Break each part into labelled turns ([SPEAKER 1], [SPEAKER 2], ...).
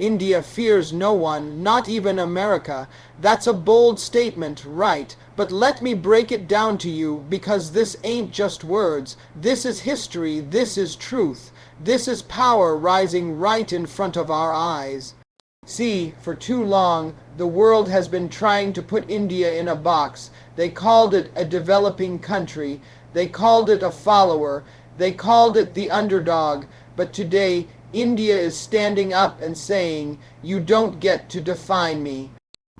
[SPEAKER 1] India fears no one, not even America. That's a bold statement, right? But let me break it down to you, because this ain't just words. This is history, this is truth. This is power rising right in front of our eyes. See, for too long, the world has been trying to put India in a box. They called it a developing country. They called it a follower. They called it the underdog. But today, India is standing up and saying, "You don't get to define me.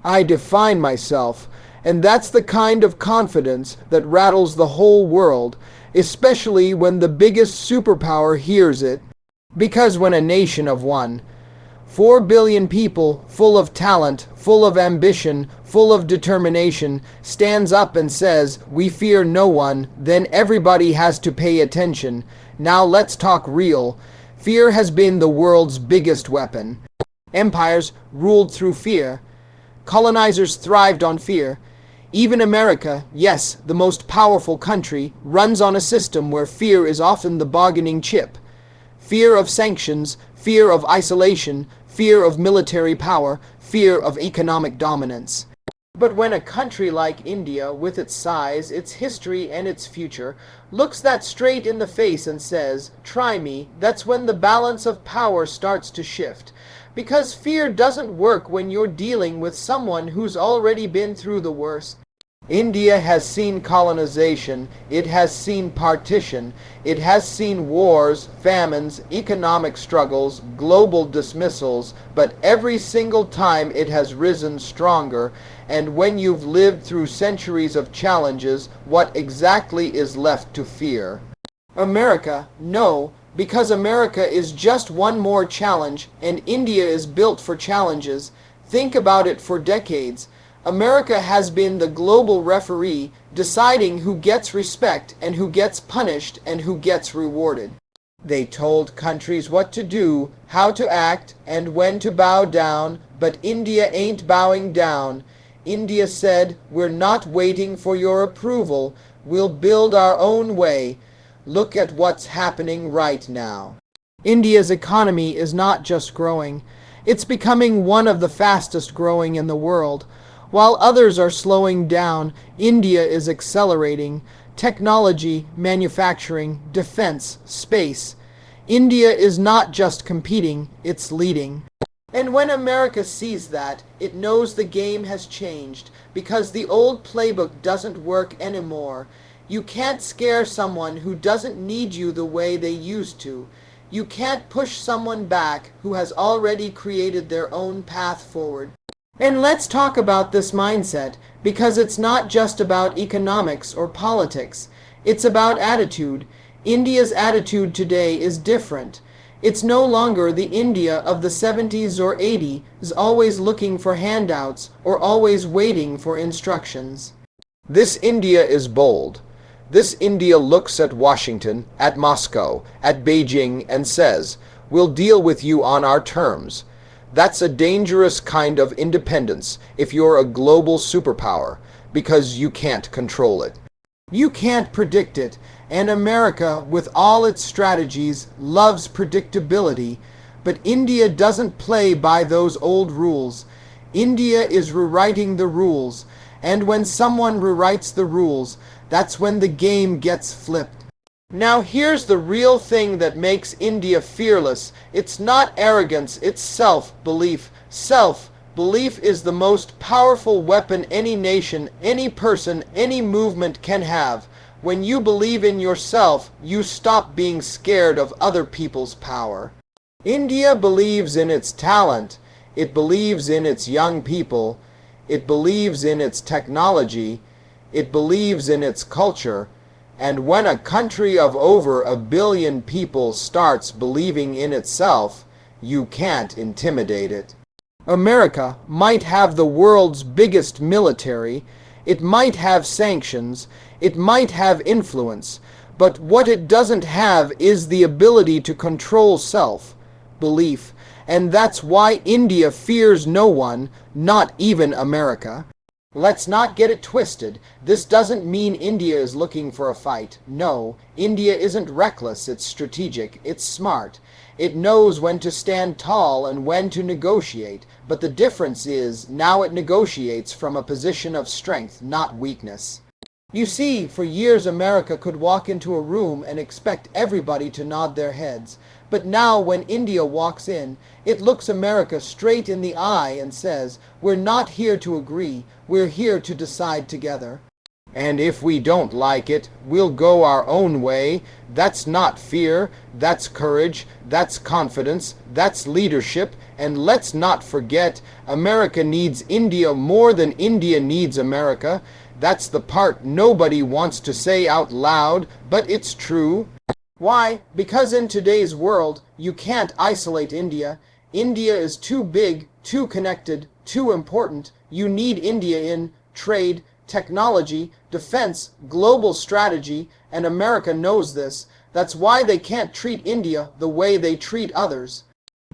[SPEAKER 1] I define myself." And that's the kind of confidence that rattles the whole world, especially when the biggest superpower hears it. Because when a nation of 4 billion people, full of talent, full of ambition, full of determination, stands up and says, "We fear no one," then everybody has to pay attention. Now let's talk real. Fear has been the world's biggest weapon. Empires ruled through fear. Colonizers thrived on fear. Even America, yes, the most powerful country, runs on a system where fear is often the bargaining chip. Fear of sanctions, fear of isolation, fear of military power, fear of economic dominance. But when a country like India, with its size, its history, and its future, looks that straight in the face and says, "Try me," that's when the balance of power starts to shift. Because fear doesn't work when you're dealing with someone who's already been through the worst. India has seen colonization, it has seen partition, it has seen wars, famines, economic struggles, global dismissals, but every single time it has risen stronger. And when you've lived through centuries of challenges, what exactly is left to fear? America, no, because America is just one more challenge, and India is built for challenges. Think about it for decades. America has been the global referee, deciding who gets respect and who gets punished and who gets rewarded. They told countries what to do, how to act, and when to bow down, but India ain't bowing down. India said, "We're not waiting for your approval. We'll build our own way." Look at what's happening right now. India's economy is not just growing. It's becoming one of the fastest growing in the world. While others are slowing down, India is accelerating. Technology, manufacturing, defense, space. India is not just competing, it's leading. And when America sees that, it knows the game has changed, because the old playbook doesn't work anymore. You can't scare someone who doesn't need you the way they used to. You can't push someone back who has already created their own path forward. And let's talk about this mindset, because it's not just about economics or politics. It's about attitude. India's attitude today is different. It's no longer the India of the 70s or 80s, always looking for handouts or always waiting for instructions. This India is bold. This India looks at Washington, at Moscow, at Beijing, and says, "We'll deal with you on our terms." That's a dangerous kind of independence if you're a global superpower, because you can't control it. You can't predict it, and America, with all its strategies, loves predictability. But India doesn't play by those old rules. India is rewriting the rules, and when someone rewrites the rules, that's when the game gets flipped. Now here's the real thing that makes India fearless. It's not arrogance, it's self-belief. Self-belief is the most powerful weapon any nation, any person, any movement can have. When you believe in yourself, you stop being scared of other people's power. India believes in its talent. It believes in its young people. It believes in its technology. It believes in its culture. And when a country of over 1 billion people starts believing in itself, you can't intimidate it. America might have the world's biggest military, it might have sanctions, it might have influence, but what it doesn't have is the ability to control self-belief, and that's why India fears no one, not even America. Let's not get it twisted. This doesn't mean India is looking for a fight. No, India isn't reckless, it's strategic, it's smart. It knows when to stand tall and when to negotiate, but the difference is now it negotiates from a position of strength, not weakness. You see, for years America could walk into a room and expect everybody to nod their heads. But now when India walks in, it looks America straight in the eye and says, "We're not here to agree, we're here to decide together. And if we don't like it, we'll go our own way." That's not fear, that's courage, that's confidence, that's leadership, and let's not forget, America needs India more than India needs America. That's the part nobody wants to say out loud, but it's true. Why? Because in today's world, you can't isolate India. India is too big, too connected, too important. You need India in trade, technology, defense, global strategy, and America knows this. That's why they can't treat India the way they treat others.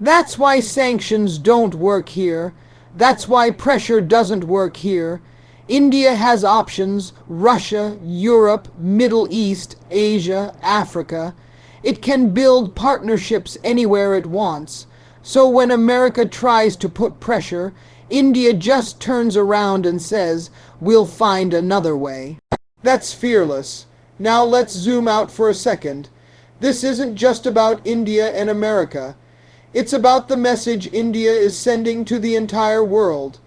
[SPEAKER 1] That's why sanctions don't work here. That's why pressure doesn't work here. India has options: Russia, Europe, Middle East, Asia, Africa. It can build partnerships anywhere it wants. So when America tries to put pressure, India just turns around and says, "We'll find another way." That's fearless. Now let's zoom out for a second. This isn't just about India and America. It's about the message India is sending to the entire world.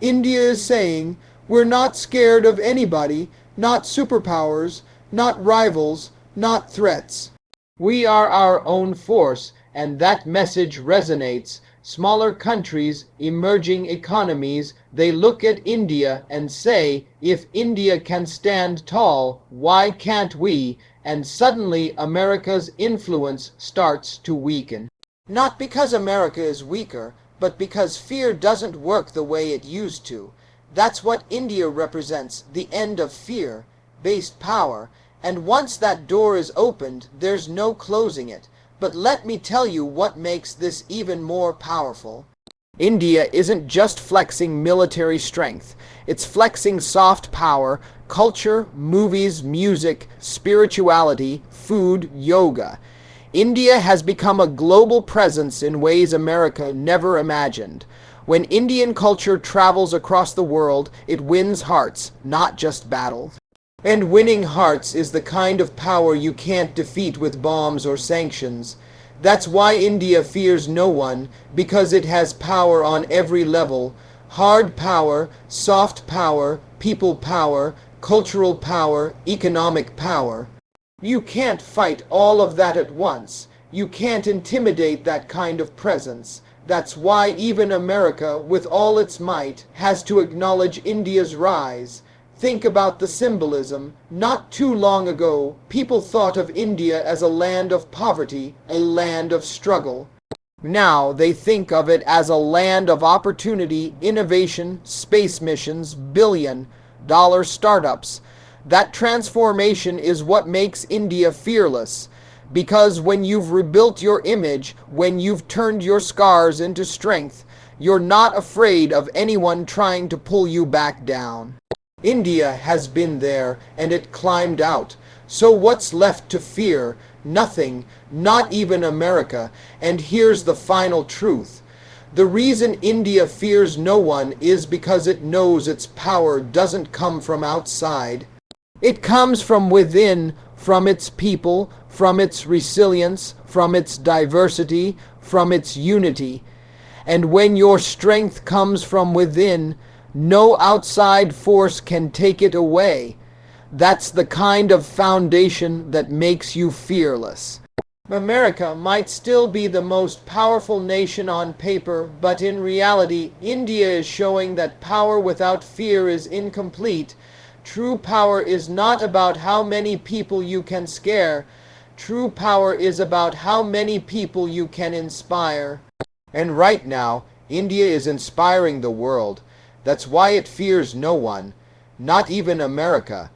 [SPEAKER 1] India is saying, we're not scared of anybody, not superpowers, not rivals, not threats. We are our own force, and that message resonates. Smaller countries, emerging economies, they look at India and say, if India can stand tall, why can't we? And suddenly America's influence starts to weaken. Not because America is weaker, but because fear doesn't work the way it used to. That's what India represents, the end of fear-based power. And once that door is opened, there's no closing it. But let me tell you what makes this even more powerful. India isn't just flexing military strength. It's flexing soft power, culture, movies, music, spirituality, food, yoga. India has become a global presence in ways America never imagined. When Indian culture travels across the world, it wins hearts, not just battles. And winning hearts is the kind of power you can't defeat with bombs or sanctions. That's why India fears no one, because it has power on every level. Hard power, soft power, people power, cultural power, economic power. You can't fight all of that at once. You can't intimidate that kind of presence. That's why even America, with all its might, has to acknowledge India's rise. Think about the symbolism. Not too long ago, people thought of India as a land of poverty, a land of struggle. Now they think of it as a land of opportunity, innovation, space missions, billion-dollar startups. That transformation is what makes India fearless. Because when you've rebuilt your image, when you've turned your scars into strength, you're not afraid of anyone trying to pull you back down. India has been there, and it climbed out. So what's left to fear? Nothing, not even America. And here's the final truth. The reason India fears no one is because it knows its power doesn't come from outside. It comes from within, from its people, from its resilience, from its diversity, from its unity. And when your strength comes from within, no outside force can take it away. That's the kind of foundation that makes you fearless. America might still be the most powerful nation on paper, but in reality, India is showing that power without fear is incomplete. True power is not about how many people you can scare. True power is about how many people you can inspire. And right now, India is inspiring the world. That's why it fears no one, not even America.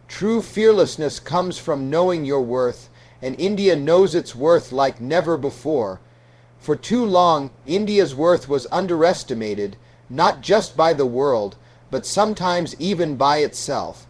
[SPEAKER 1] True fearlessness comes from knowing your worth, and India knows its worth like never before. For too long, India's worth was underestimated, not just by the world, but sometimes even by itself.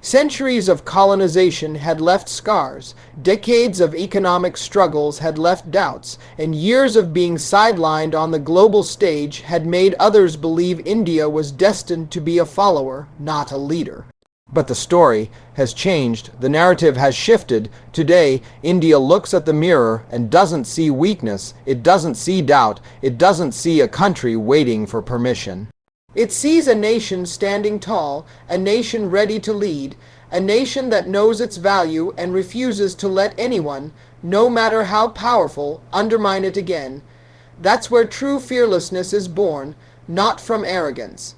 [SPEAKER 1] Centuries of colonization had left scars, decades of economic struggles had left doubts, and years of being sidelined on the global stage had made others believe India was destined to be a follower, not a leader. But the story has changed, the narrative has shifted. Today, India looks at the mirror and doesn't see weakness, it doesn't see doubt, it doesn't see a country waiting for permission. It sees a nation standing tall, a nation ready to lead, a nation that knows its value and refuses to let anyone, no matter how powerful, undermine it again. That's where true fearlessness is born, not from arrogance,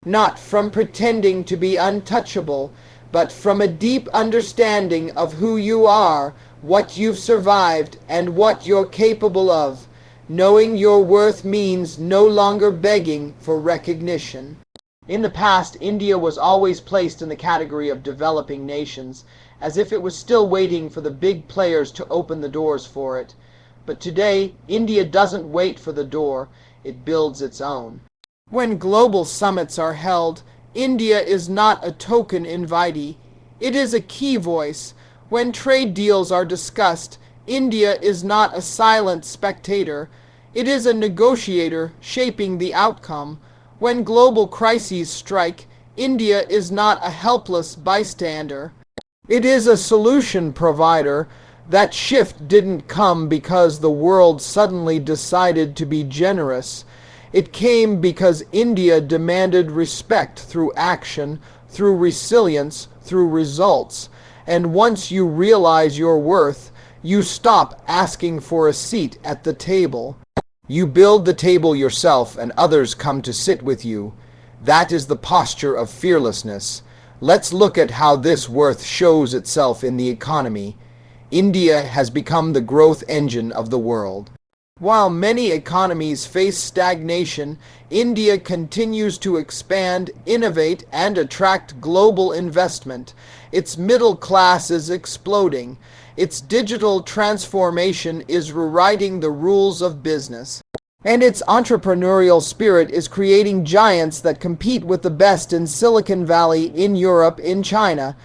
[SPEAKER 1] not from pretending to be untouchable, but from a deep understanding of who you are, what you've survived, and what you're capable of. Knowing your worth means no longer begging for recognition. In the past, India was always placed in the category of developing nations, as if it was still waiting for the big players to open the doors for it. But today, India doesn't wait for the door, it builds its own. When global summits are held, India is not a token invitee, it is a key voice. When trade deals are discussed, India is not a silent spectator, it is a negotiator shaping the outcome. When global crises strike, India is not a helpless bystander. It is a solution provider. That shift didn't come because the world suddenly decided to be generous. It came because India demanded respect through action, through resilience, through results. And once you realize your worth, you stop asking for a seat at the table. You build the table yourself and others come to sit with you. That is the posture of fearlessness. Let's look at how this worth shows itself in the economy. India has become the growth engine of the world. While many economies face stagnation, India continues to expand, innovate, and attract global investment. Its middle class is exploding. Its digital transformation is rewriting the rules of business. And its entrepreneurial spirit is creating giants that compete with the best in Silicon Valley, in Europe, in China.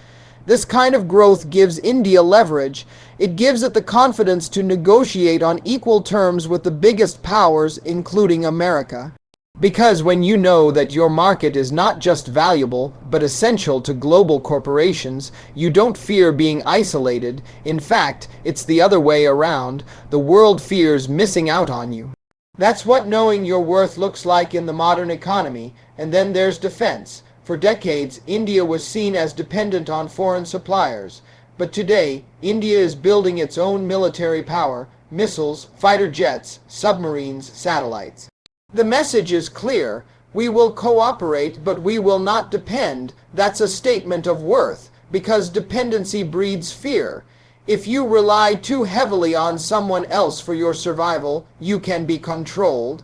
[SPEAKER 1] This kind of growth gives India leverage. It gives it the confidence to negotiate on equal terms with the biggest powers, including America. Because when you know that your market is not just valuable, but essential to global corporations, you don't fear being isolated. In fact, it's the other way around. The world fears missing out on you. That's what knowing your worth looks like in the modern economy. And then there's defense. For decades, India was seen as dependent on foreign suppliers. But today, India is building its own military power, missiles, fighter jets, submarines, satellites. The message is clear. We will cooperate, but we will not depend. That's a statement of worth, because dependency breeds fear. If you rely too heavily on someone else for your survival, you can be controlled.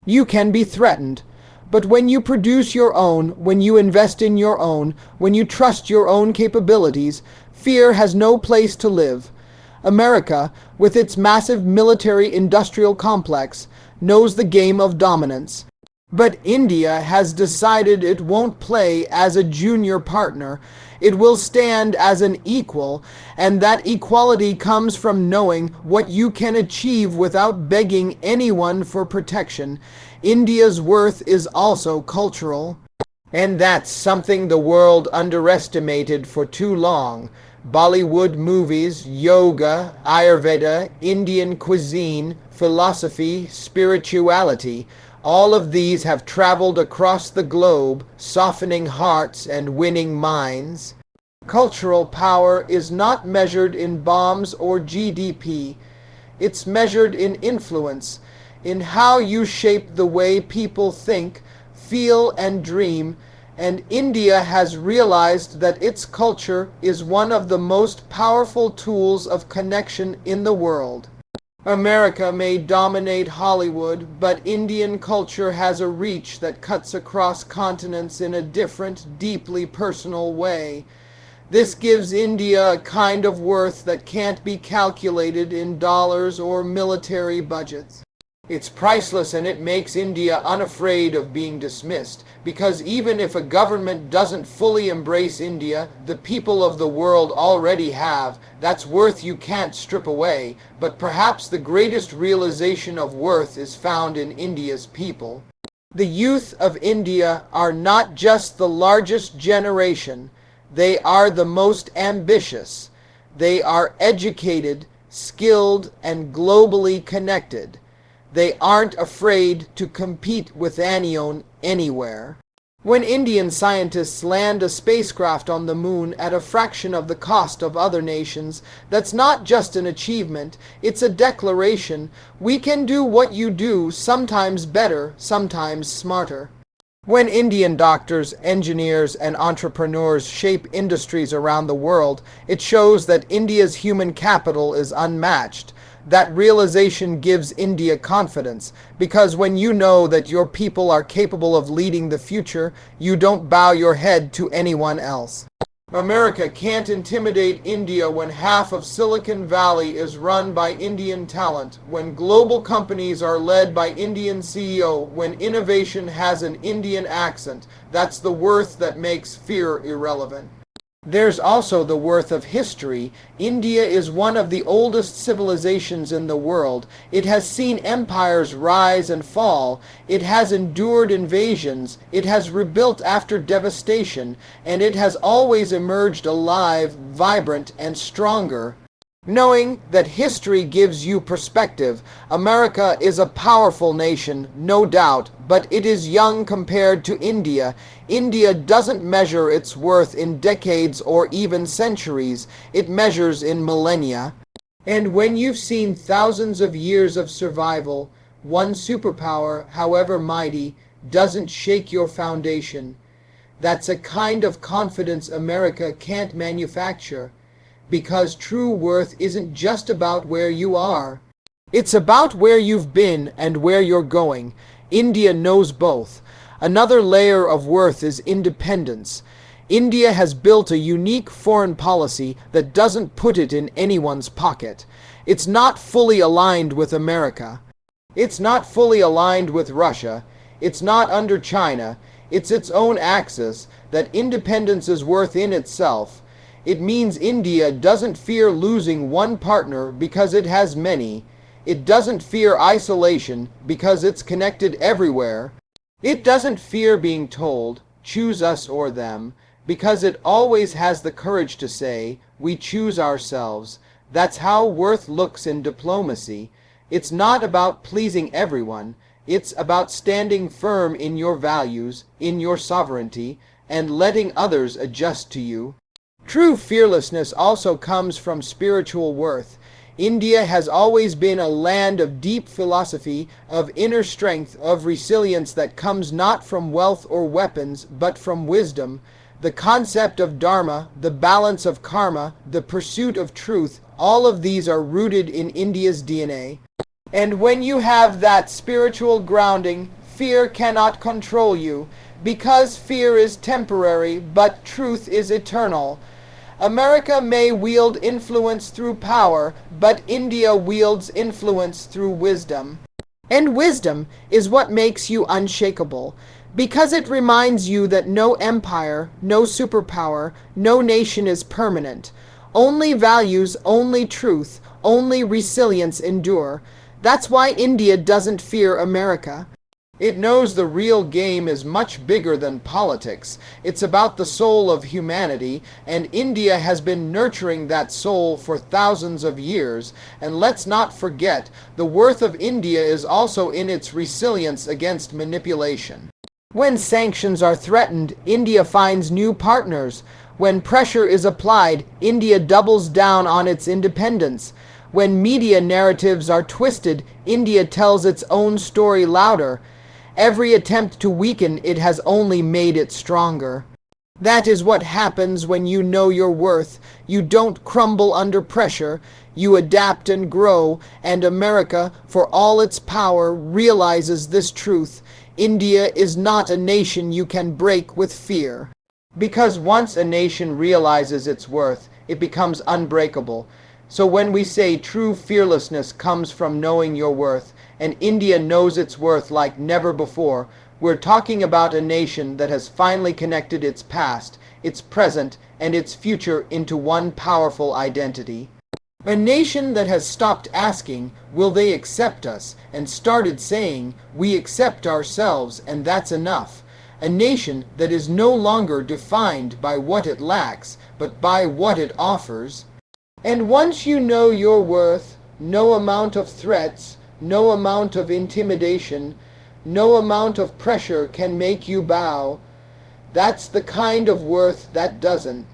[SPEAKER 1] You can be threatened. But when you produce your own, when you invest in your own, when you trust your own capabilities, fear has no place to live. America, with its massive military-industrial complex, knows the game of dominance. But India has decided it won't play as a junior partner. It will stand as an equal, and that equality comes from knowing what you can achieve without begging anyone for protection. India's worth is also cultural. And that's something the world underestimated for too long. Bollywood movies, yoga, Ayurveda, Indian cuisine, philosophy, spirituality, all of these have traveled across the globe, softening hearts and winning minds. Cultural power is not measured in bombs or GDP. It's measured in influence, in how you shape the way people think, feel, and dream. And India has realized that its culture is one of the most powerful tools of connection in the world. America may dominate Hollywood, but Indian culture has a reach that cuts across continents in a different, deeply personal way. This gives India a kind of worth that can't be calculated in dollars or military budgets. It's priceless, and it makes India unafraid of being dismissed, because even if a government doesn't fully embrace India, the people of the world already have. That's worth you can't strip away, but perhaps the greatest realization of worth is found in India's people. The youth of India are not just the largest generation, they are the most ambitious. They are educated, skilled, and globally connected. They aren't afraid to compete with anion anywhere. When Indian scientists land a spacecraft on the moon at a fraction of the cost of other nations, that's not just an achievement, it's a declaration. We can do what you do, sometimes better, sometimes smarter. When Indian doctors, engineers, and entrepreneurs shape industries around the world, it shows that India's human capital is unmatched. That realization gives India confidence, because when you know that your people are capable of leading the future, you don't bow your head to anyone else. America can't intimidate India when half of Silicon Valley is run by Indian talent, when global companies are led by Indian CEO, when innovation has an Indian accent. That's the worth that makes fear irrelevant. There's also the worth of history. India is one of the oldest civilizations in the world. It has seen empires rise and fall. It has endured invasions. It has rebuilt after devastation. And it has always emerged alive, vibrant, and stronger. Knowing that history gives you perspective, America is a powerful nation, no doubt, but it is young compared to India. India doesn't measure its worth in decades or even centuries, it measures in millennia. And when you've seen thousands of years of survival, one superpower, however mighty, doesn't shake your foundation. That's a kind of confidence America can't manufacture. Because true worth isn't just about where you are. It's about where you've been and where you're going. India knows both. Another layer of worth is independence. India has built a unique foreign policy that doesn't put it in anyone's pocket. It's not fully aligned with America. It's not fully aligned with Russia. It's not under China. It's its own axis. That independence is worth in itself. It means India doesn't fear losing one partner because it has many. It doesn't fear isolation because it's connected everywhere. It doesn't fear being told, choose us or them, because it always has the courage to say, we choose ourselves. That's how worth looks in diplomacy. It's not about pleasing everyone. It's about standing firm in your values, in your sovereignty, and letting others adjust to you. True fearlessness also comes from spiritual worth. India has always been a land of deep philosophy, of inner strength, of resilience that comes not from wealth or weapons, but from wisdom. The concept of dharma, the balance of karma, the pursuit of truth, all of these are rooted in India's DNA. And when you have that spiritual grounding, fear cannot control you, because fear is temporary, but truth is eternal. America may wield influence through power, but India wields influence through wisdom. And wisdom is what makes you unshakable, because it reminds you that no empire, no superpower, no nation is permanent. Only values, only truth, only resilience endure. That's why India doesn't fear America. It knows the real game is much bigger than politics. It's about the soul of humanity, and India has been nurturing that soul for thousands of years. And let's not forget, the worth of India is also in its resilience against manipulation. When sanctions are threatened, India finds new partners. When pressure is applied, India doubles down on its independence. When media narratives are twisted, India tells its own story louder. Every attempt to weaken it has only made it stronger. That is what happens when you know your worth. You don't crumble under pressure. You adapt and grow, and America, for all its power, realizes this truth. India is not a nation you can break with fear. Because once a nation realizes its worth, it becomes unbreakable. So when we say true fearlessness comes from knowing your worth, and India knows its worth like never before. We're talking about a nation that has finally connected its past, its present, and its future into one powerful identity. A nation that has stopped asking, will they accept us, and started saying, we accept ourselves, and that's enough. A nation that is no longer defined by what it lacks, but by what it offers. And once you know your worth, no amount of threats, no amount of intimidation, no amount of pressure can make you bow. That's the kind of worth that doesn't.